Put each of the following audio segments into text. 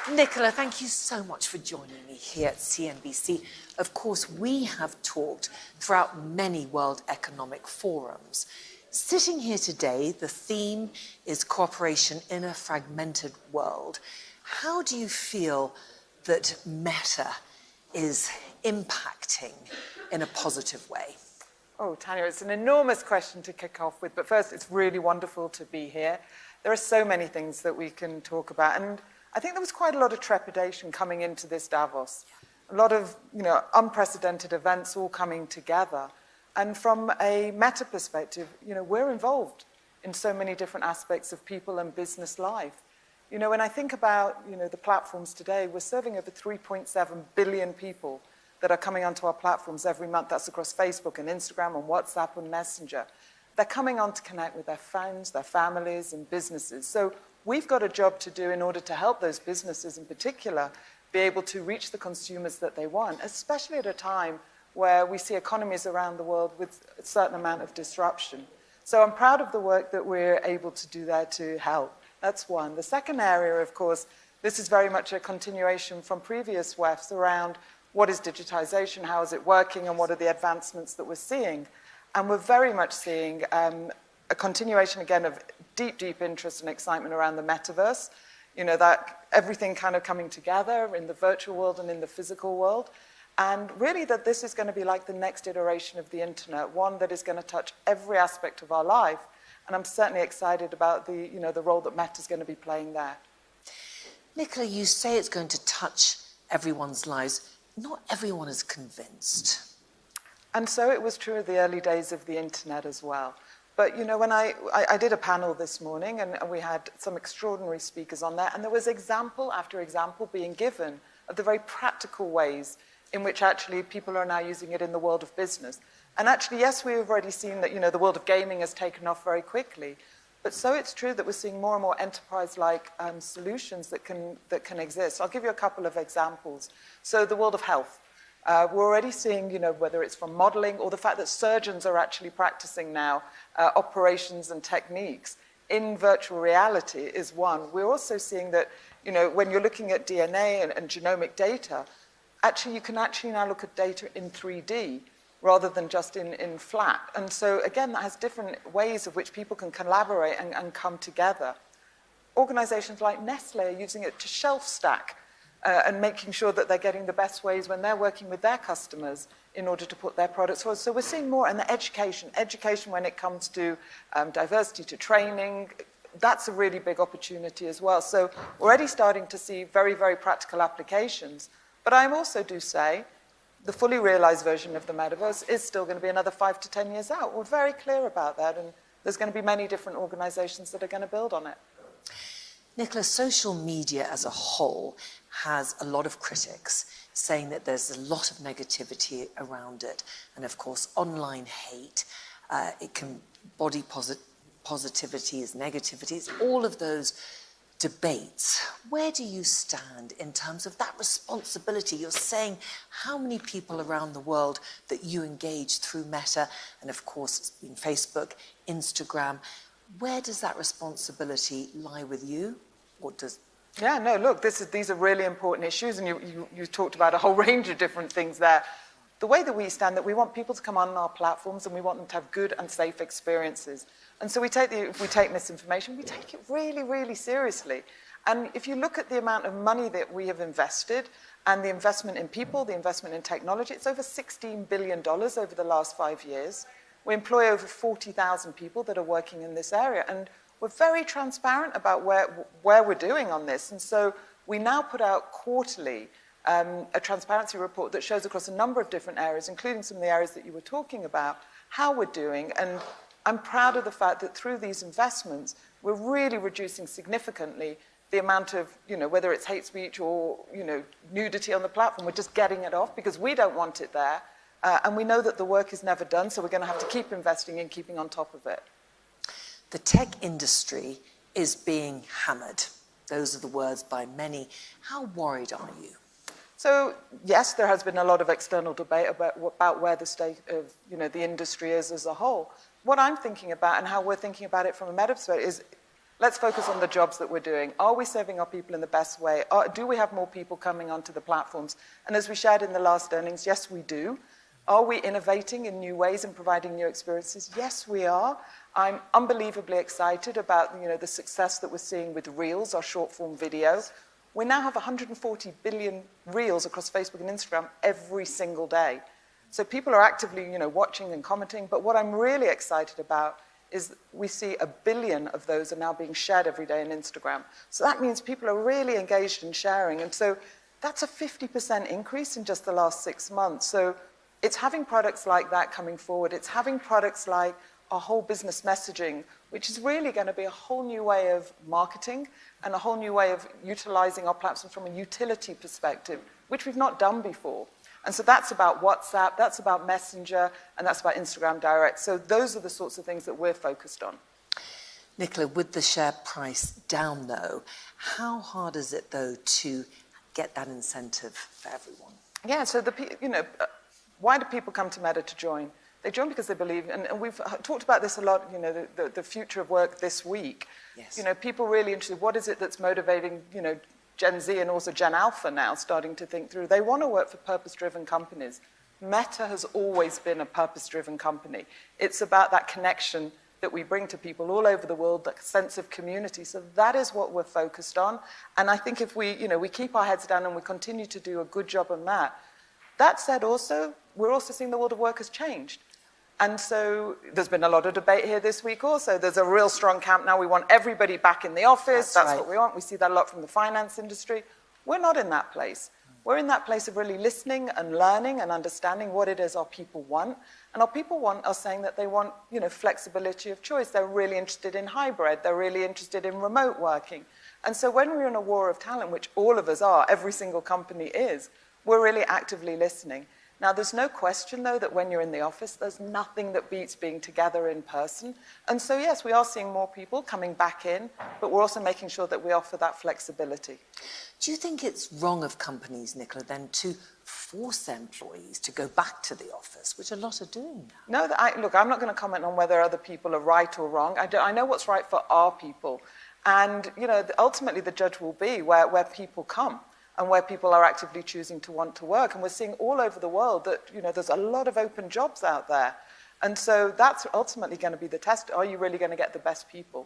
Nicola, thank you so much for joining me here at CNBC. Of course, we have talked throughout many World Economic Forums. Sitting here today, the theme is cooperation in a fragmented world. How do you feel that Meta is impacting in a positive way? Oh, Tania, it's an enormous question to kick off with, but first, it's really wonderful to be here. There are so many things that we can talk about, and I think there was quite a lot of trepidation coming into this Davos. A lot of, unprecedented events all coming together. And from a Meta perspective, we're involved in so many different aspects of people and business life. When I think about, the platforms today, we're serving over 3.7 billion people that are coming onto our platforms every month. That's across Facebook and Instagram and WhatsApp and Messenger. They're coming on to connect with their friends, their families, and businesses. So we've got a job to do in order to help those businesses in particular be able to reach the consumers that they want, especially at a time where we see economies around the world with a certain amount of disruption. So I'm proud of the work that we're able to do there to help. That's one. The second area, of course, this is very much a continuation from previous WEFs around what is digitization, how is it working, and what are the advancements that we're seeing. And we're very much seeing a continuation, again, of deep interest and excitement around the Metaverse. That everything kind of coming together in the virtual world and in the physical world. And really that this is going to be like the next iteration of the internet, one that is going to touch every aspect of our life. And I'm certainly excited about the role that Meta is going to be playing there. Nicola, you say it's going to touch everyone's lives. Not everyone is convinced. And so it was true of the early days of the internet as well. But, when I did a panel this morning, and we had some extraordinary speakers on there, and there was example after example being given of the very practical ways in which actually people are now using it in the world of business. And actually, yes, we've already seen that, the world of gaming has taken off very quickly. But so it's true that we're seeing more and more enterprise-like solutions that can exist. I'll give you a couple of examples. So the world of health. We're already seeing, whether it's from modeling or the fact that surgeons are actually practicing now operations and techniques in virtual reality is one. We're also seeing that, when you're looking at DNA and genomic data, actually you can actually now look at data in 3D rather than just in flat. And so, again, that has different ways of which people can collaborate and come together. Organizations like Nestle are using it to shelf stack and making sure that they're getting the best ways when they're working with their customers in order to put their products forward. So we're seeing more in the education when it comes to diversity, to training. That's a really big opportunity as well. So we're already starting to see very, very practical applications. But I also do say the fully realized version of the Metaverse is still going to be another 5 to 10 years out. We're very clear about that, and there's going to be many different organizations that are going to build on it. Nicola, social media as a whole has a lot of critics saying that there's a lot of negativity around it. And of course, online hate, it can body positivity is negativity, it's all of those debates. Where do you stand in terms of that responsibility? You're saying how many people around the world that you engage through Meta, and of course it's been Facebook, Instagram. Where does that responsibility lie with you? What does... Yeah, no, look, these are really important issues, and you talked about a whole range of different things there. The way that we stand, that we want people to come on our platforms and we want them to have good and safe experiences. And so if we take misinformation, we take it really, really seriously. And if you look at the amount of money that we have invested and the investment in people, the investment in technology, it's over $16 billion over the last 5 years. We employ over 40,000 people that are working in this area. And we're very transparent about where we're doing on this. And so we now put out quarterly a transparency report that shows across a number of different areas, including some of the areas that you were talking about, how we're doing. And I'm proud of the fact that through these investments, we're really reducing significantly the amount of, whether it's hate speech or, nudity on the platform. We're just getting it off because we don't want it there. And we know that the work is never done, so we're going to have to keep investing in keeping on top of it. The tech industry is being hammered. Those are the words by many. How worried are you? So, yes, there has been a lot of external debate about where the state of the industry is as a whole. What I'm thinking about and how we're thinking about it from a meta perspective is, let's focus on the jobs that we're doing. Are we serving our people in the best way? Do we have more people coming onto the platforms? And as we shared in the last earnings, yes, we do. Are we innovating in new ways and providing new experiences? Yes, we are. I'm unbelievably excited about the success that we're seeing with Reels, our short-form video. We now have 140 billion Reels across Facebook and Instagram every single day. So people are actively watching and commenting. But what I'm really excited about is we see 1 billion of those are now being shared every day on Instagram. So that means people are really engaged in sharing. And so that's a 50% increase in just the last 6 months. So it's having products like that coming forward. It's having products like our whole business messaging, which is really going to be a whole new way of marketing and a whole new way of utilizing our platform from a utility perspective, which we've not done before. And so that's about WhatsApp, that's about Messenger, and that's about Instagram Direct. So those are the sorts of things that we're focused on. Nicola, with the share price down, though, how hard is it, though, to get that incentive for everyone? Yeah, so why do people come to Meta to join? They join because they believe, and we've talked about this a lot, the future of work this week. Yes. People really interested, what is it that's motivating, Gen Z and also Gen Alpha now starting to think through. They want to work for purpose-driven companies. Meta has always been a purpose-driven company. It's about that connection that we bring to people all over the world, that sense of community. So that is what we're focused on. And I think if we keep our heads down and we continue to do a good job on that. That said also, we're also seeing the world of work has changed. And so there's been a lot of debate here this week also. There's a real strong camp now. We want everybody back in the office. That's right. What we want. We see that a lot from the finance industry. We're not in that place. We're in that place of really listening and learning and understanding what it is our people want. And our people are saying that they want, flexibility of choice. They're really interested in hybrid. They're really interested in remote working. And so when we're in a war of talent, which all of us are, every single company is, we're really actively listening. Now, there's no question, though, that when you're in the office, there's nothing that beats being together in person. And so, yes, we are seeing more people coming back in, but we're also making sure that we offer that flexibility. Do you think it's wrong of companies, Nicola, then to force their employees to go back to the office, which a lot are doing now? No, look, I'm not going to comment on whether other people are right or wrong. I know what's right for our people. And, ultimately the judge will be where people come. And where people are actively choosing to want to work. And we're seeing all over the world that, there's a lot of open jobs out there. And so that's ultimately going to be the test. Are you really going to get the best people?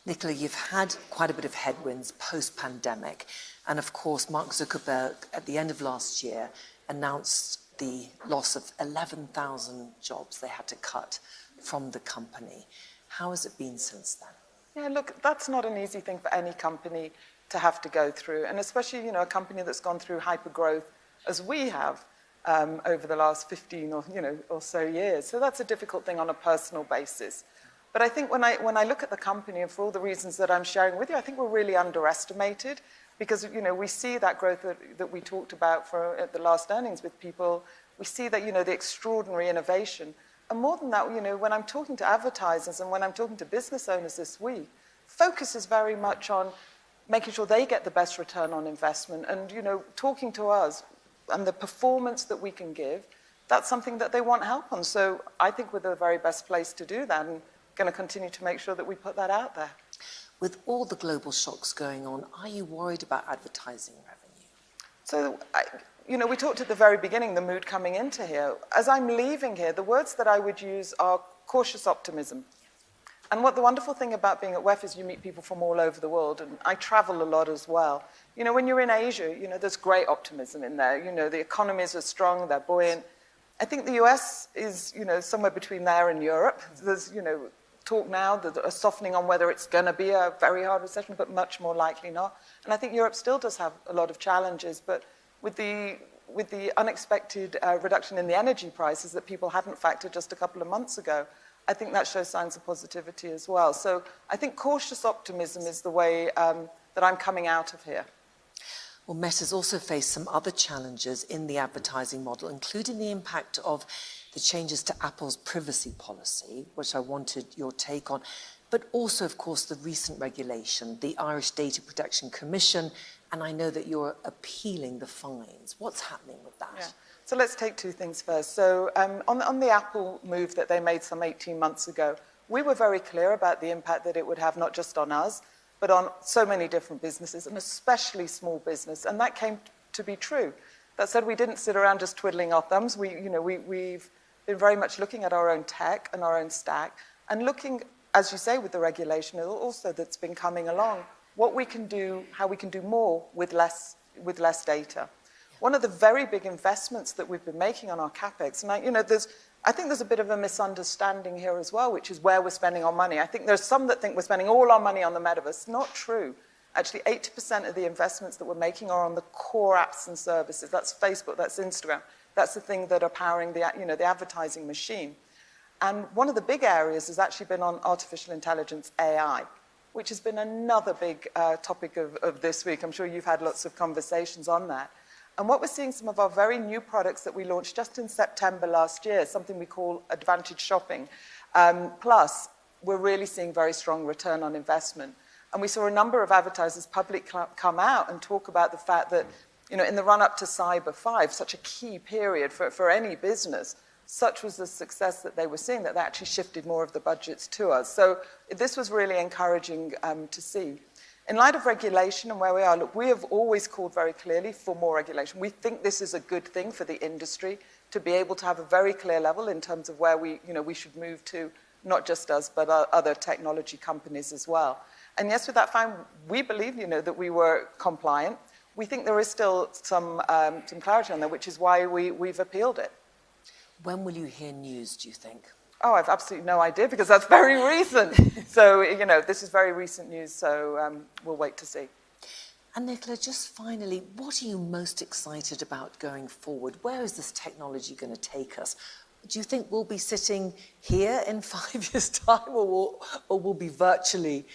Nicola, you've had quite a bit of headwinds post-pandemic. And of course, Mark Zuckerberg, at the end of last year, announced the loss of 11,000 jobs they had to cut from the company. How has it been since then? Yeah, look, that's not an easy thing for any company to have to go through, and especially a company that's gone through hypergrowth as we have over the last 15 or so years. So that's a difficult thing on a personal basis. But I think when I look at the company, and for all the reasons that I'm sharing with you, I think we're really underestimated because we see that growth that we talked about at the last earnings with people. We see that the extraordinary innovation, and more than that, when I'm talking to advertisers and when I'm talking to business owners this week, focus is very much on making sure they get the best return on investment and, talking to us and the performance that we can give, that's something that they want help on. So I think we're the very best place to do that and going to continue to make sure that we put that out there. With all the global shocks going on, are you worried about advertising revenue? So, we talked at the very beginning, the mood coming into here. As I'm leaving here, the words that I would use are cautious optimism. And what the wonderful thing about being at WEF is you meet people from all over the world, and I travel a lot as well. When you're in Asia, there's great optimism in there. The economies are strong, they're buoyant. I think the US is, somewhere between there and Europe. There's, talk now, there's a softening on whether it's going to be a very hard recession, but much more likely not. And I think Europe still does have a lot of challenges, but with the unexpected reduction in the energy prices that people hadn't factored just a couple of months ago, I think that shows signs of positivity as well. So I think cautious optimism is the way that I'm coming out of here. Well, Meta's also faced some other challenges in the advertising model, including the impact of the changes to Apple's privacy policy, which I wanted your take on, but also, of course, the recent regulation, the Irish Data Protection Commission, and I know that you're appealing the fines. What's happening with that? Yeah. So let's take two things first. So on the Apple move that they made some 18 months ago, we were very clear about the impact that it would have not just on us, but on so many different businesses, and especially small business. And that came to be true. That said, we didn't sit around just twiddling our thumbs. We've been very much looking at our own tech and our own stack, and looking, as you say, with the regulation also that's been coming along, what we can do, how we can do more with less data. One of the very big investments that we've been making on our CapEx, and I think there's a bit of a misunderstanding here as well, which is where we're spending our money. I think there's some that think we're spending all our money on the metaverse. Not true. Actually, 80% of the investments that we're making are on the core apps and services. That's Facebook, that's Instagram. That's the thing that are powering the advertising machine. And one of the big areas has actually been on artificial intelligence, AI, which has been another big topic of this week. I'm sure you've had lots of conversations on that. And what we're seeing, some of our very new products that we launched just in September last year, something we call Advantage Shopping. Plus, we're really seeing very strong return on investment. And we saw a number of advertisers publicly come out and talk about the fact that, in the run-up to Cyber 5, such a key period for any business, such was the success that they were seeing that they actually shifted more of the budgets to us. So this was really encouraging to see. In light of regulation and where we are, look, we have always called very clearly for more regulation. We think this is a good thing for the industry to be able to have a very clear level in terms of where we should move to, not just us, but other technology companies as well. And yes, with that fine, we believe, that we were compliant. We think there is still some clarity on that, which is why we've appealed it. When will you hear news, do you think? Oh, I've absolutely no idea, because that's very recent. So, this is very recent news, so we'll wait to see. And Nicola, just finally, what are you most excited about going forward? Where is this technology going to take us? Do you think we'll be sitting here in 5 years' time, or we'll be virtually...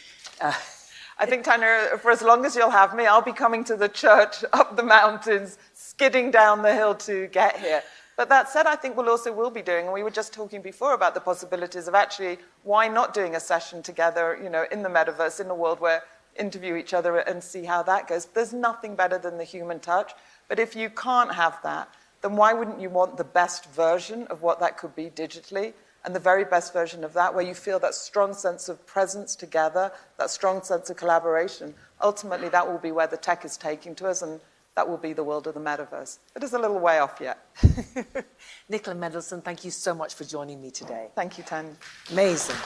I think, Tania, for as long as you'll have me, I'll be coming to the church up the mountains, skidding down the hill to get here. But that said, I think we'll be doing, and we were just talking before about the possibilities of actually, why not doing a session together, in the metaverse, in a world where interview each other and see how that goes. There's nothing better than the human touch. But if you can't have that, then why wouldn't you want the best version of what that could be digitally? And the very best version of that, where you feel that strong sense of presence together, that strong sense of collaboration. Ultimately, that will be where the tech is taking to us, and that will be the world of the metaverse. It is a little way off yet. Nicola Mendelsohn, thank you so much for joining me today. Thank you, Tania. Amazing.